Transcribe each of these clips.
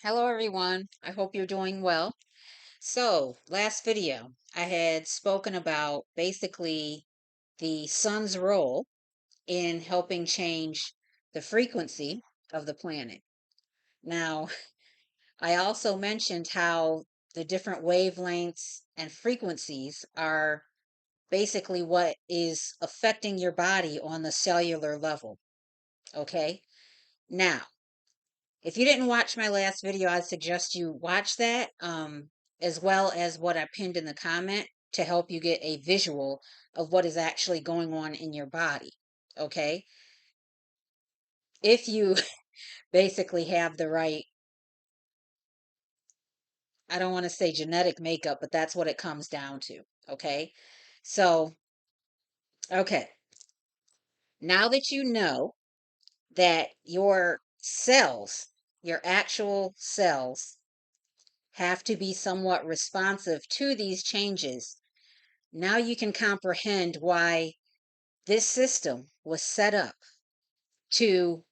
Hello, everyone. I hope you're doing well. So, last video, I had spoken about basically the sun's role in helping change the frequency of the planet. Now, I also mentioned how the different wavelengths and frequencies are basically what is affecting your body on the cellular level. Okay. Now, if you didn't watch my last video, I suggest you watch that, as well as what I pinned in the comment to help you get a visual of what is actually going on in your body. Okay. If you basically have the right, I don't want to say genetic makeup, but that's what it comes down to. Okay. So, okay. Now that you know that your cells, your actual cells, have to be somewhat responsive to these changes. Now you can comprehend why this system was set up to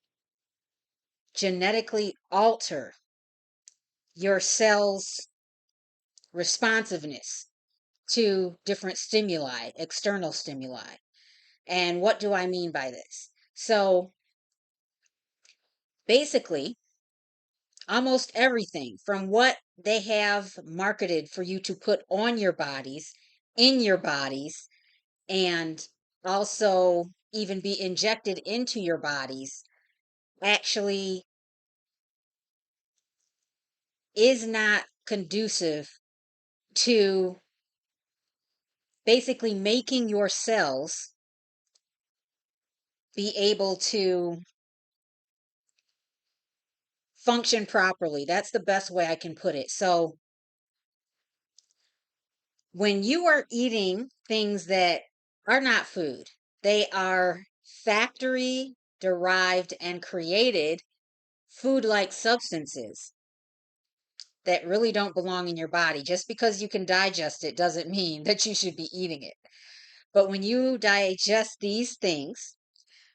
genetically alter your cell's responsiveness to different stimuli, external stimuli. And what do I mean by this? So basically, almost everything from what they have marketed for you to put on your bodies, in your bodies, and also even be injected into your bodies actually is not conducive to basically making your cells be able to function properly. That's the best way I can put it. So, when you are eating things that are not food, they are factory derived and created food like substances that really don't belong in your body. Just because you can digest it doesn't mean that you should be eating it. But when you digest these things,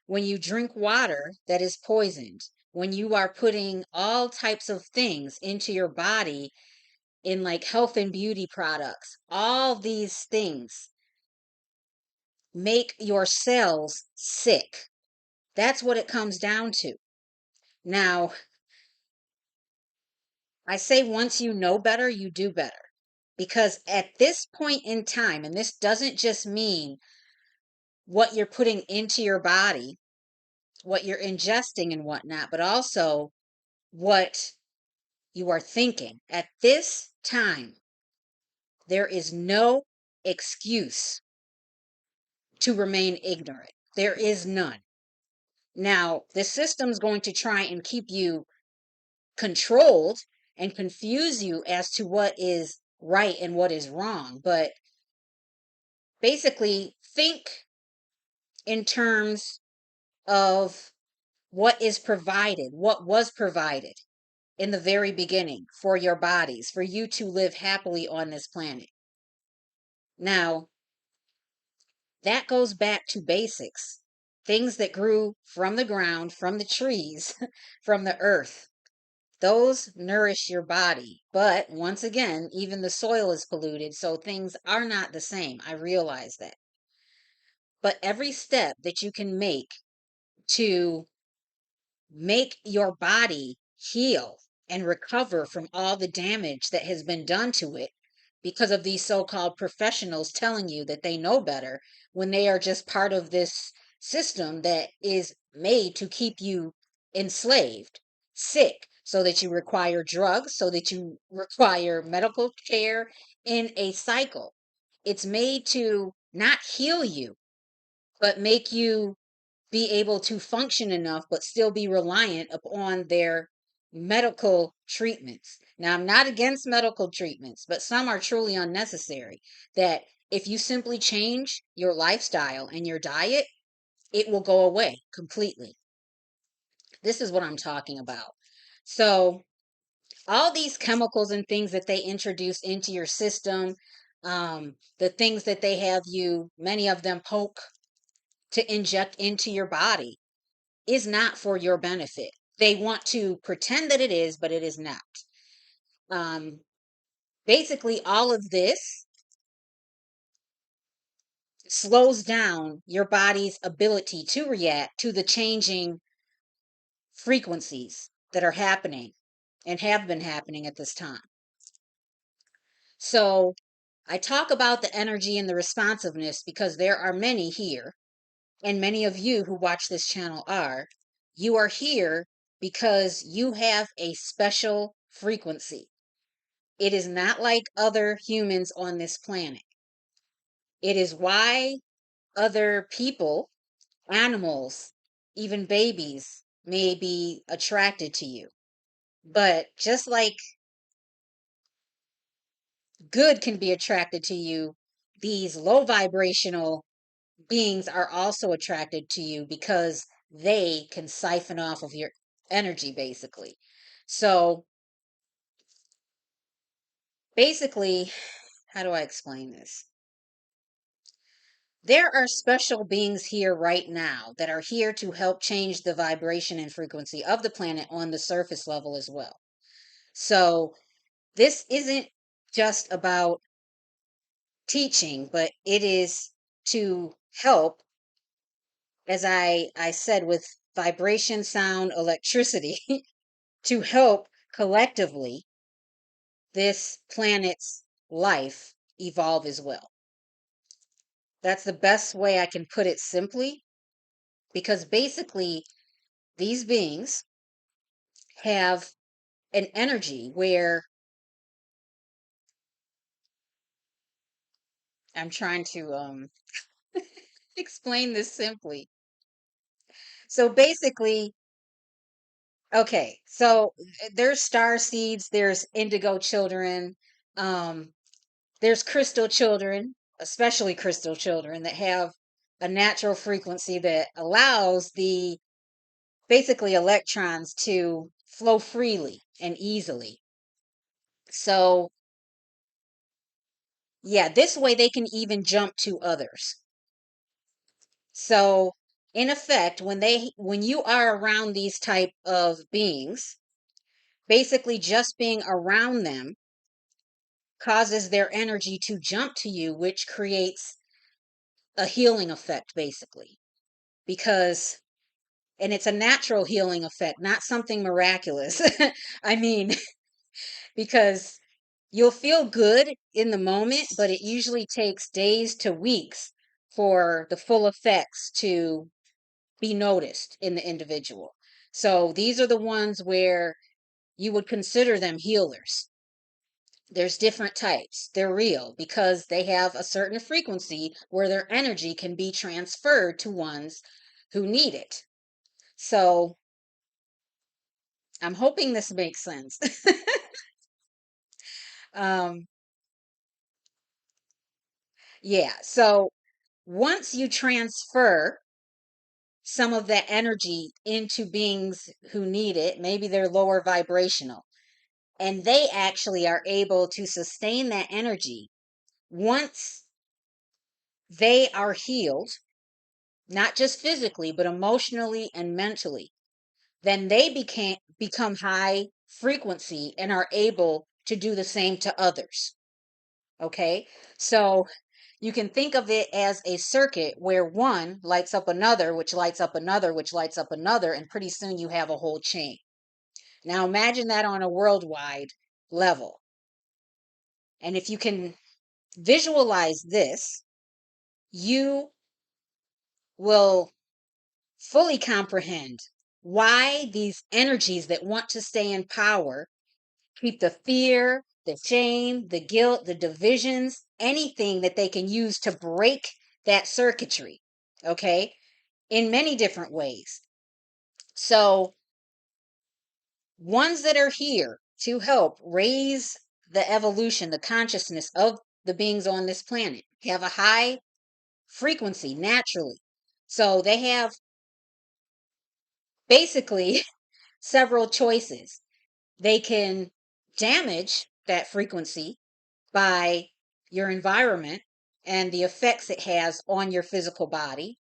when you drink water that is poisoned, when you are putting all types of things into your body in like health and beauty products, all these things make your cells sick. That's what it comes down to. Now, I say once you know better, you do better. Because at this point in time, and this doesn't just mean what you're putting into your body, what you're ingesting and whatnot, but also what you are thinking. At this time, there is no excuse to remain ignorant. There is none. Now, the system's going to try and keep you controlled and confuse you as to what is right and what is wrong. But basically, think in terms of what is provided, what was provided in the very beginning for your bodies, for you to live happily on this planet. Now, that goes back to basics, things that grew from the ground, from the trees, from the earth. Those nourish your body. But once again, even the soil is polluted, so things are not the same. I realize that. But every step that you can to make your body heal and recover from all the damage that has been done to it because of these so-called professionals telling you that they know better when they are just part of this system that is made to keep you enslaved, sick, so that you require drugs, so that you require medical care in a cycle. It's made to not heal you, but make you be able to function enough but still be reliant upon their medical treatments. Now, I'm not against medical treatments, but some are truly unnecessary. That if you simply change your lifestyle and your diet, it will go away completely. This is what I'm talking about. So, all these chemicals and things that they introduce into your system, the things that they have you, many of them poke to inject into your body, is not for your benefit. They want to pretend that it is, but it is not. Basically, all of this slows down your body's ability to react to the changing frequencies that are happening and have been happening at this time. So I talk about the energy and the responsiveness because there are many here, and many of you who watch this channel are. You are here because you have a special frequency. It is not like other humans on this planet. It is why other people, animals, even babies may be attracted to you. But just like good can be attracted to you, these low vibrational beings are also attracted to you because they can siphon off of your energy, basically. So basically, how do I explain this? There are special beings here right now that are here to help change the vibration and frequency of the planet on the surface level as well. So this isn't just about teaching, but it is to help, as I said, with vibration, sound, electricity, to help collectively this planet's life evolve as well. That's the best way I can put it simply, because basically these beings have an energy where I'm trying to explain this simply. So basically, okay, so there's star seeds, there's indigo children, um, there's crystal children, especially crystal children that have a natural frequency that allows the basically electrons to flow freely and easily. So, yeah, this way they can even jump to others. So, in effect, when you are around these type of beings, basically just being around them causes their energy to jump to you, which creates a healing effect, basically. Because, and it's a natural healing effect, not something miraculous. I mean, because you'll feel good in the moment, but it usually takes days to weeks for the full effects to be noticed in the individual. So these are the ones where you would consider them healers. There's different types. They're real because they have a certain frequency where their energy can be transferred to ones who need it. So I'm hoping this makes sense. um, yeah. So once you transfer some of that energy into beings who need it, maybe they're lower vibrational, and they actually are able to sustain that energy. Once they are healed, not just physically, but emotionally and mentally, then they become high frequency and are able to do the same to others. Okay? So you can think of it as a circuit where one lights up another, which lights up another, which lights up another, and pretty soon you have a whole chain. Now imagine that on a worldwide level. And if you can visualize this, you will fully comprehend why these energies that want to stay in power keep the fear, the shame, the guilt, the divisions, anything that they can use to break that circuitry, okay, in many different ways. So, ones that are here to help raise the evolution, the consciousness of the beings on this planet have a high frequency naturally. So, they have basically several choices. They can damage that frequency by your environment and the effects it has on your physical body.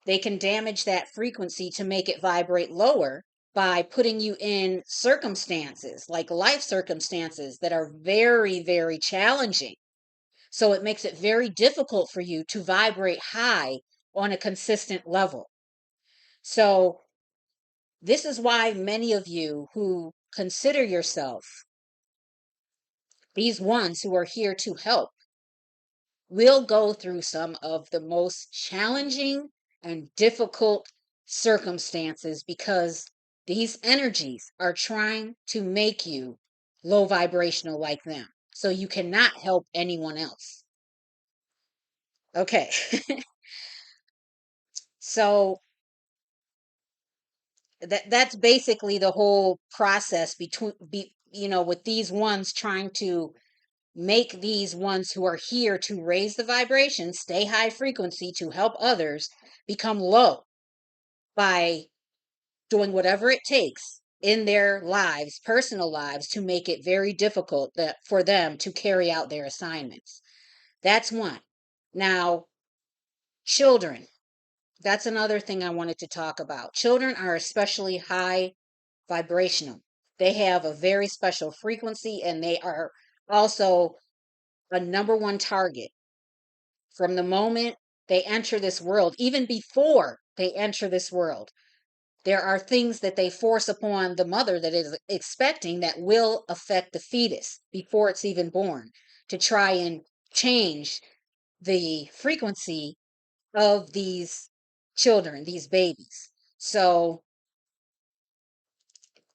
They can damage that frequency to make it vibrate lower. by putting you in circumstances, like life circumstances that are very, very challenging. So it makes it very difficult for you to vibrate high on a consistent level. So this is why many of you who consider yourself these ones who are here to help will go through some of the most challenging and difficult circumstances because these energies are trying to make you low vibrational like them. So you cannot help anyone else. Okay. So that's basically the whole process with these ones trying to make these ones who are here to raise the vibration, stay high frequency to help others become low by doing whatever it takes in their lives, personal lives, to make it very difficult for them to carry out their assignments. That's one. Now, children. That's another thing I wanted to talk about. Children are especially high vibrational. They have a very special frequency and they are also a number one target from the moment they enter this world, even before they enter this world. There are things that they force upon the mother that is expecting that will affect the fetus before it's even born to try and change the frequency of these children, these babies. So,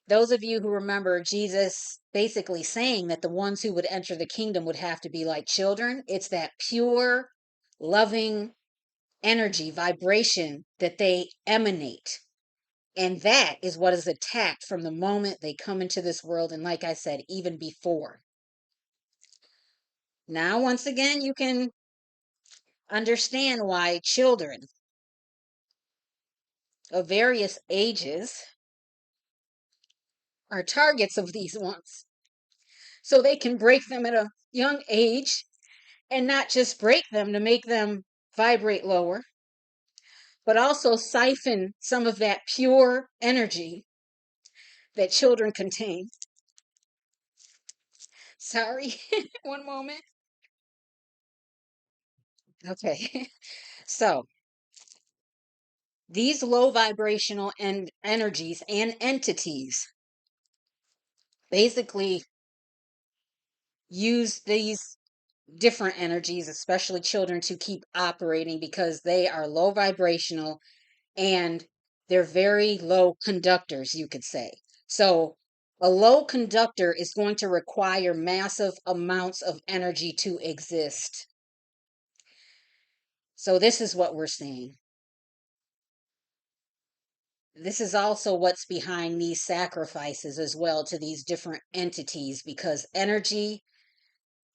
those of you who remember Jesus basically saying that the ones who would enter the kingdom would have to be like children, it's that pure, loving energy, vibration that they emanate. And that is what is attacked from the moment they come into this world. And like I said, even before. Now, once again, you can understand why children of various ages are targets of these ones. So they can break them at a young age and not just break them to make them vibrate lower, but also siphon some of that pure energy that children contain. Sorry, one moment. Okay. So, these low vibrational energies and entities basically use these different energies, especially children, to keep operating because they are low vibrational and they're very low conductors, you could say. So, a low conductor is going to require massive amounts of energy to exist. So, this is what we're seeing. This is also what's behind these sacrifices as well to these different entities because energy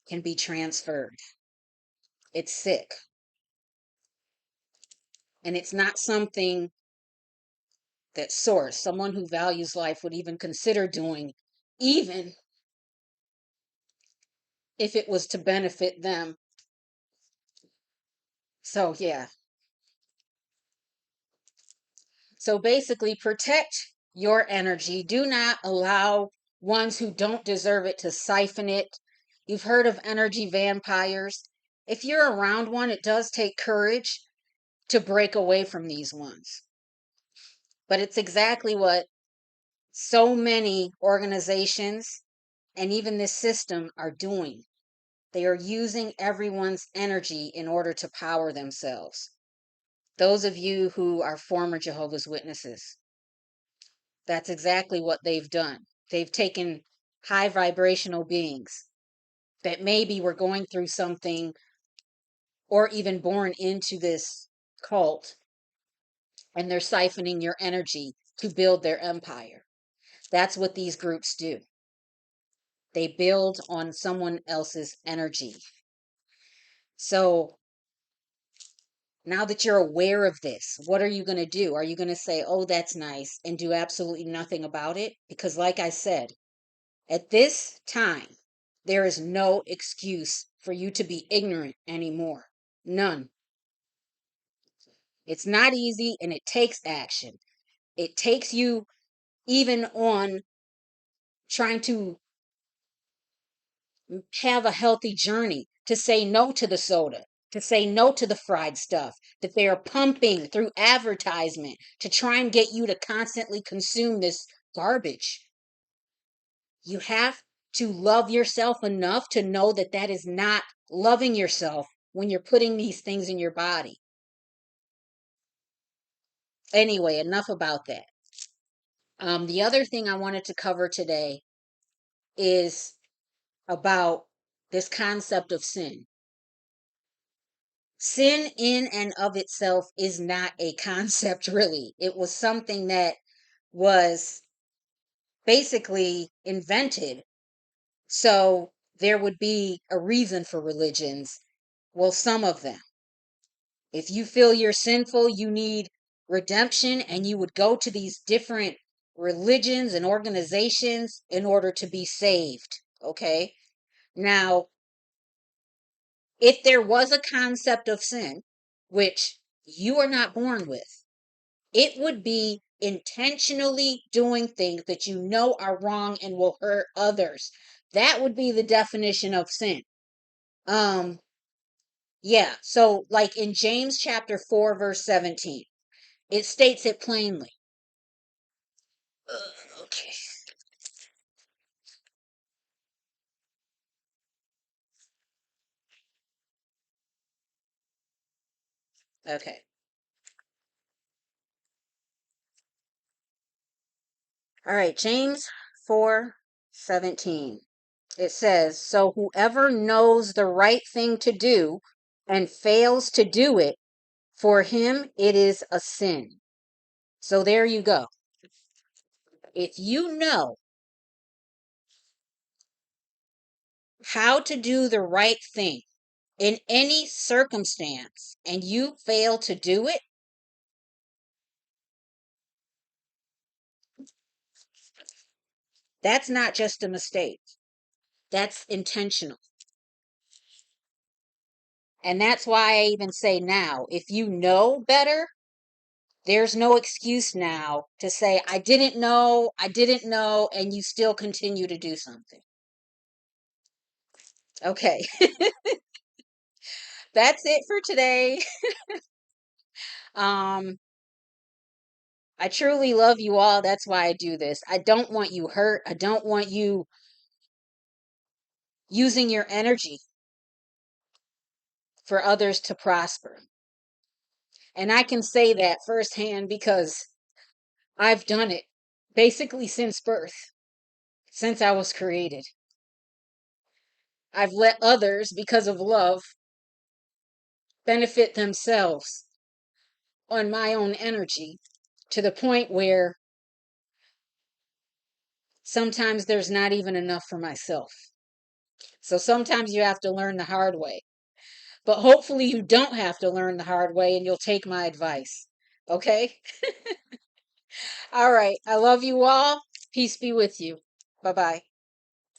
can be transferred. It's sick. And it's not something that source, someone who values life, would even consider doing, even if it was to benefit them. So, yeah. So basically, protect your energy. Do not allow ones who don't deserve it to siphon it. You've heard of energy vampires. If you're around one, it does take courage to break away from these ones. But it's exactly what so many organizations and even this system are doing. They are using everyone's energy in order to power themselves. Those of you who are former Jehovah's Witnesses, that's exactly what they've done. They've taken high vibrational beings that maybe were going through something or even born into this cult, and they're siphoning your energy to build their empire. That's what these groups do. They build on someone else's energy. So now that you're aware of this, what are you going to do? Are you going to say, oh, that's nice, and do absolutely nothing about it? Because, like I said, at this time, there is no excuse for you to be ignorant anymore. None. It's not easy and it takes action. It takes you even on trying to have a healthy journey, to say no to the soda, to say no to the fried stuff that they are pumping through advertisement to try and get you to constantly consume this garbage. You have to love yourself enough to know that that is not loving yourself when you're putting these things in your body. Anyway, enough about that. The other thing I wanted to cover today is about this concept of sin. Sin in and of itself is not a concept, really. It was something that was basically invented so there would be a reason for religions. Well, some of them. If you feel you're sinful, you need redemption, and you would go to these different religions and organizations in order to be saved. Okay? Now, if there was a concept of sin, which you are not born with, it would be intentionally doing things that you know are wrong and will hurt others. That would be the definition of sin. Um, yeah. So, like in James chapter 4, verse 17, it states it plainly. Okay. Okay. All right. James 4:17. It says, so whoever knows the right thing to do and fails to do it, for him it is a sin. So there you go. If you know how to do the right thing in any circumstance and you fail to do it, that's not just a mistake. That's intentional. And that's why I even say now, if you know better, there's no excuse now to say, I didn't know, and you still continue to do something. Okay, that's it for today. Um, I truly love you all. That's why I do this. I don't want you hurt. I don't want you using your energy for others to prosper. And I can say that firsthand because I've done it basically since birth, since I was created. I've let others, because of love, benefit themselves on my own energy to the point where sometimes there's not even enough for myself. So sometimes you have to learn the hard way. But hopefully you don't have to learn the hard way and you'll take my advice. Okay? All right. I love you all. Peace be with you. Bye bye.